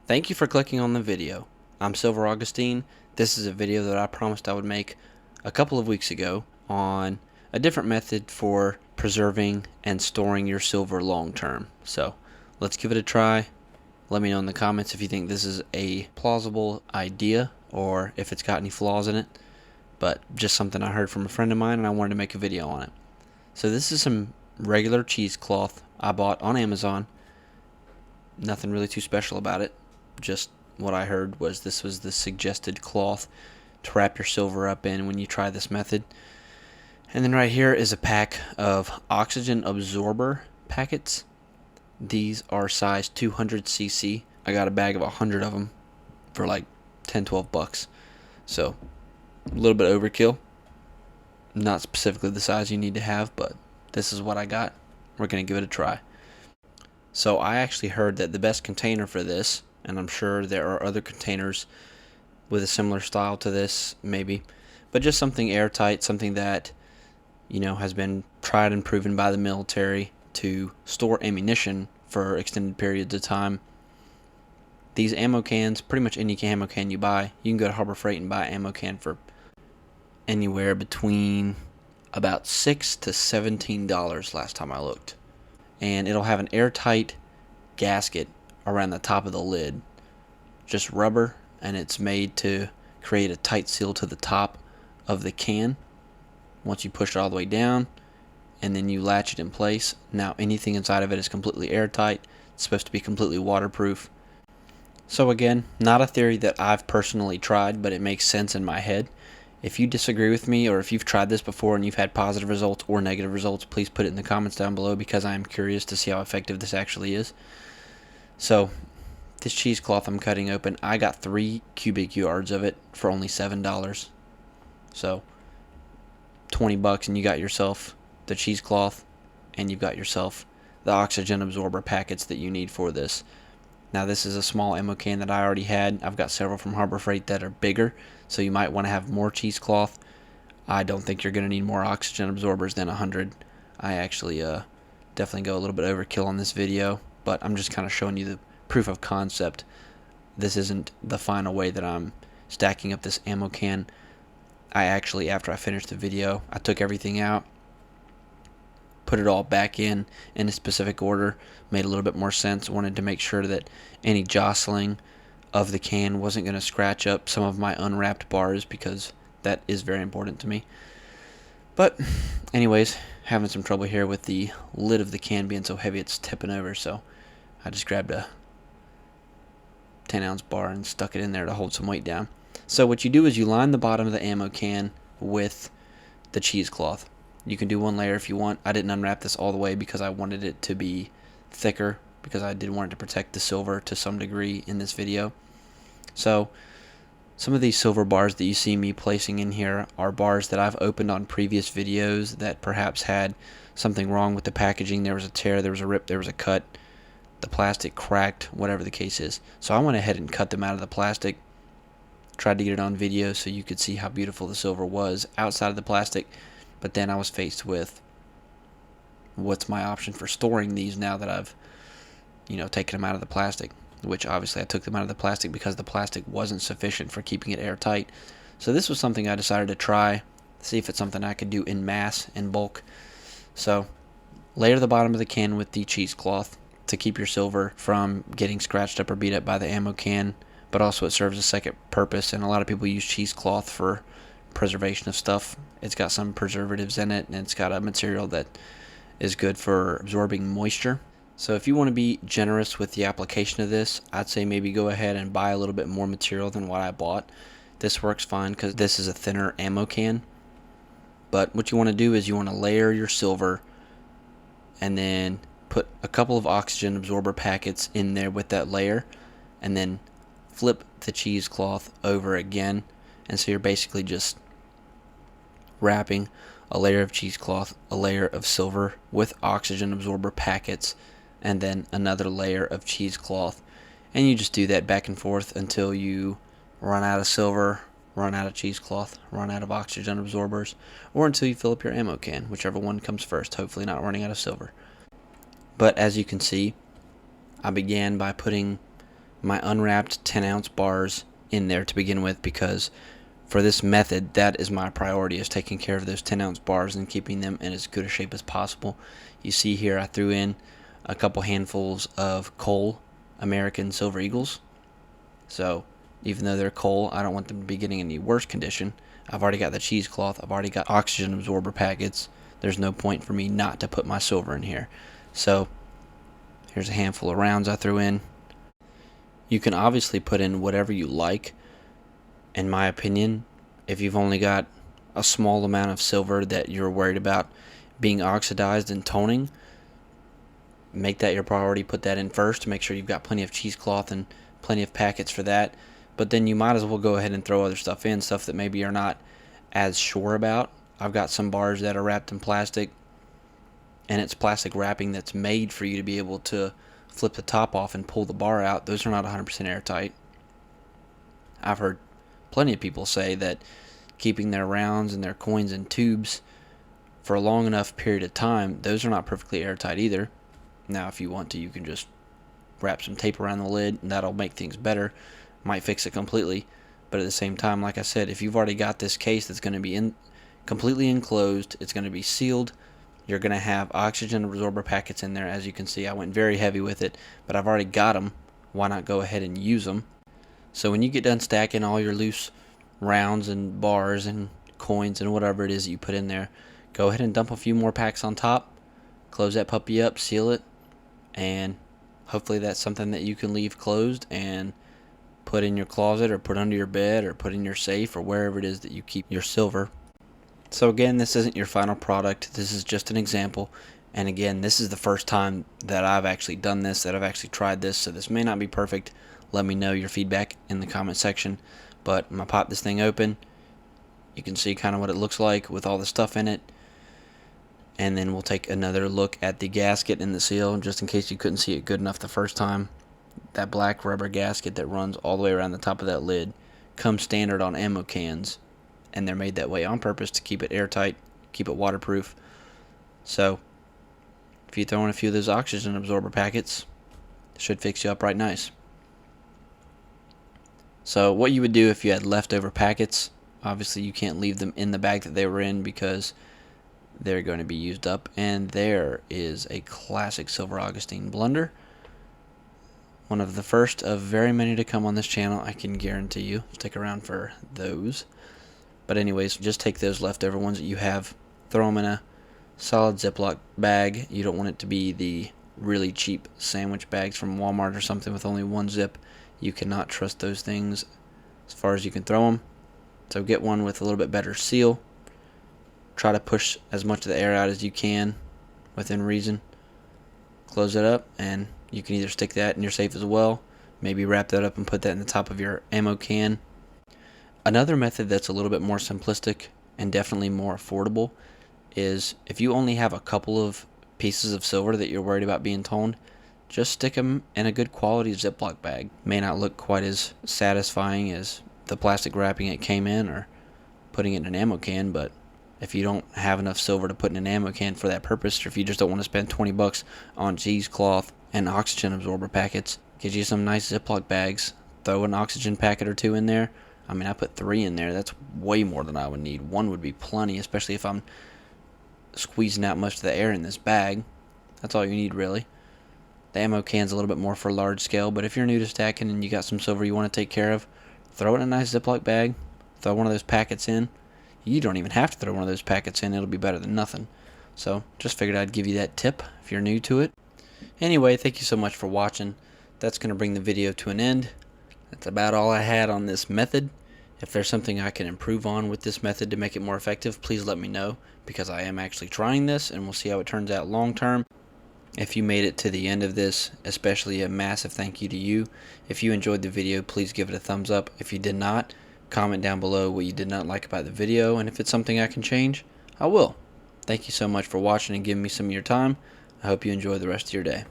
Thank you for clicking on the video. I'm Silver Augustine. This is a video that I promised I would make a couple of weeks ago on a different method for preserving and storing your silver long term. So let's give it a try. Let me know in the comments if you think this is a plausible idea or if it's got any flaws in it. But just something I heard from a friend of mine and I wanted to make a video on it. So this is some regular cheesecloth I bought on Amazon. Nothing really too special about it. Just what I heard was this was the suggested cloth to wrap your silver up in when you try this method. And then right here is a pack of oxygen absorber packets. These are size 200cc. I got a bag of 100 of them for like 10-12 bucks. So a little bit overkill. Not specifically the size you need to have, but this is what I got. We're going to give it a try. So I actually heard that the best container for this, and I'm sure there are other containers with a similar style to this, maybe, but just something airtight, something that, has been tried and proven by the military to store ammunition for extended periods of time. These ammo cans, pretty much any ammo can you buy, you can go to Harbor Freight and buy an ammo can for anywhere between about $6 to $17 last time I looked. And it'll have an airtight gasket around the top of the lid, just rubber, and it's made to create a tight seal to the top of the can once you push it all the way down, and then you latch it in place. Now anything inside of it is completely airtight. It's supposed to be completely waterproof. So again, not a theory that I've personally tried, but it makes sense in my head. If you disagree with me, or if you've tried this before and you've had positive results or negative results, please put it in the comments down below, because I am curious to see how effective this actually is. So this cheesecloth I'm cutting open, I got 3 cubic yards of it for only $7. So 20 bucks and you got yourself the cheesecloth, and you've got yourself the oxygen absorber packets that you need for this. Now this is a small ammo can that I already had. I've got several from Harbor Freight that are bigger, so you might want to have more cheesecloth. I don't think you're going to need more oxygen absorbers than 100. I actually definitely go a little bit overkill on this video, but I'm just kind of showing you the proof of concept. This isn't the final way that I'm stacking up this ammo can. I actually, after I finished the video, I took everything out, put it all back in a specific order, made a little bit more sense. Wanted to make sure that any jostling of the can wasn't going to scratch up some of my unwrapped bars, because that is very important to me. But anyways, having some trouble here with the lid of the can being so heavy it's tipping over, so I just grabbed a 10-ounce bar and stuck it in there to hold some weight down. So what you do is you line the bottom of the ammo can with the cheesecloth. You can do one layer if you want. I didn't unwrap this all the way because I wanted it to be thicker, because I did want it to protect the silver to some degree in this video. So some of these silver bars that you see me placing in here are bars that I've opened on previous videos that perhaps had something wrong with the packaging. There was a tear, there was a rip, there was a cut, the plastic cracked, whatever the case is. So I went ahead and cut them out of the plastic, tried to get it on video so you could see how beautiful the silver was outside of the plastic. But then I was faced with, what's my option for storing these now that I've taken them out of the plastic? Which obviously I took them out of the plastic because the plastic wasn't sufficient for keeping it airtight. So this was something I decided to try, see if it's something I could do in mass, in bulk. So layer the bottom of the can with the cheesecloth to keep your silver from getting scratched up or beat up by the ammo can, but also it serves a second purpose, and a lot of people use cheesecloth for preservation of stuff. It's got some preservatives in it, and it's got a material that is good for absorbing moisture. So if you want to be generous with the application of this, I'd say maybe go ahead and buy a little bit more material than what I bought. This works fine because this is a thinner ammo can. But what you want to do is you want to layer your silver and then put a couple of oxygen absorber packets in there with that layer, and then flip the cheesecloth over again. And so you're basically just wrapping a layer of cheesecloth, a layer of silver with oxygen absorber packets, and then another layer of cheesecloth. And you just do that back and forth until you run out of silver, run out of cheesecloth, run out of oxygen absorbers, or until you fill up your ammo can, whichever one comes first, hopefully not running out of silver. But as you can see, I began by putting my unwrapped 10-ounce bars in there to begin with, because for this method, that is my priority, is taking care of those 10-ounce bars and keeping them in as good a shape as possible. You see here I threw in a couple handfuls of Cole American Silver Eagles. So even though they're Cole, I don't want them to be getting any worse condition. I've already got the cheesecloth. I've already got oxygen absorber packets. There's no point for me not to put my silver in here. So here's a handful of rounds I threw in. You can obviously put in whatever you like. In my opinion, if you've only got a small amount of silver that you're worried about being oxidized and toning, make that your priority. Put that in first to make sure you've got plenty of cheesecloth and plenty of packets for that. But then you might as well go ahead and throw other stuff in, stuff that maybe you're not as sure about. I've got some bars that are wrapped in plastic, and it's plastic wrapping that's made for you to be able to flip the top off and pull the bar out. Those are not 100% airtight. I've heard plenty of people say that keeping their rounds and their coins in tubes for a long enough period of time, those are not perfectly airtight either. Now, if you want to, you can just wrap some tape around the lid, and that'll make things better. Might fix it completely. But at the same time, like I said, if you've already got this case that's going to be completely enclosed, it's going to be sealed, you're going to have oxygen absorber packets in there. As you can see, I went very heavy with it, but I've already got them. Why not go ahead and use them? So when you get done stacking all your loose rounds and bars and coins and whatever it is that you put in there, go ahead and dump a few more packs on top, close that puppy up, seal it, and hopefully that's something that you can leave closed and put in your closet or put under your bed or put in your safe or wherever it is that you keep your silver. So again, this isn't your final product. This is just an example. And again, this is the first time that I've actually done this, that I've actually tried this. So this may not be perfect. Let me know your feedback in the comment section. But I'm going to pop this thing open. You can see kind of what it looks like with all the stuff in it. And then we'll take another look at the gasket and the seal, just in case you couldn't see it good enough the first time. That black rubber gasket that runs all the way around the top of that lid comes standard on ammo cans, and they're made that way on purpose to keep it airtight, keep it waterproof. So if you throw in a few of those oxygen absorber packets, it should fix you up right nice. So what you would do if you had leftover packets, obviously you can't leave them in the bag that they were in because they're going to be used up. And there is a classic Silver Augustine blender. One of the first of very many to come on this channel, I can guarantee you. Stick around for those. But anyways, just take those leftover ones that you have, throw them in a solid Ziploc bag. You don't want it to be the really cheap sandwich bags from Walmart or something with only one zip. You cannot trust those things as far as you can throw them. So get one with a little bit better seal. Try to push as much of the air out as you can within reason. Close it up, and you can either stick that in your safe as well, maybe wrap that up and put that in the top of your ammo can. Another method that's a little bit more simplistic and definitely more affordable is if you only have a couple of pieces of silver that you're worried about being toned, just stick them in a good quality Ziploc bag. May not look quite as satisfying as the plastic wrapping it came in or putting it in an ammo can, but if you don't have enough silver to put in an ammo can for that purpose, or if you just don't want to spend 20 bucks on cheesecloth and oxygen absorber packets, get you some nice Ziploc bags, throw an oxygen packet or two in there. I mean, I put 3 in there. That's way more than I would need. 1 would be plenty, especially if I'm squeezing out much of the air in this bag. That's all you need, really. The ammo can's a little bit more for large scale, but if you're new to stacking and you got some silver you want to take care of, throw it in a nice Ziploc bag, throw one of those packets in. You don't even have to throw one of those packets in. It'll be better than nothing. So just figured I'd give you that tip if you're new to it. Anyway, thank you so much for watching. That's going to bring the video to an end. That's about all I had on this method. If there's something I can improve on with this method to make it more effective, please let me know, because I am actually trying this and we'll see how it turns out long term. If you made it to the end of this, especially a massive thank you to you. If you enjoyed the video, please give it a thumbs up. If you did not, comment down below what you did not like about the video, and if it's something I can change, I will. Thank you so much for watching and giving me some of your time. I hope you enjoy the rest of your day.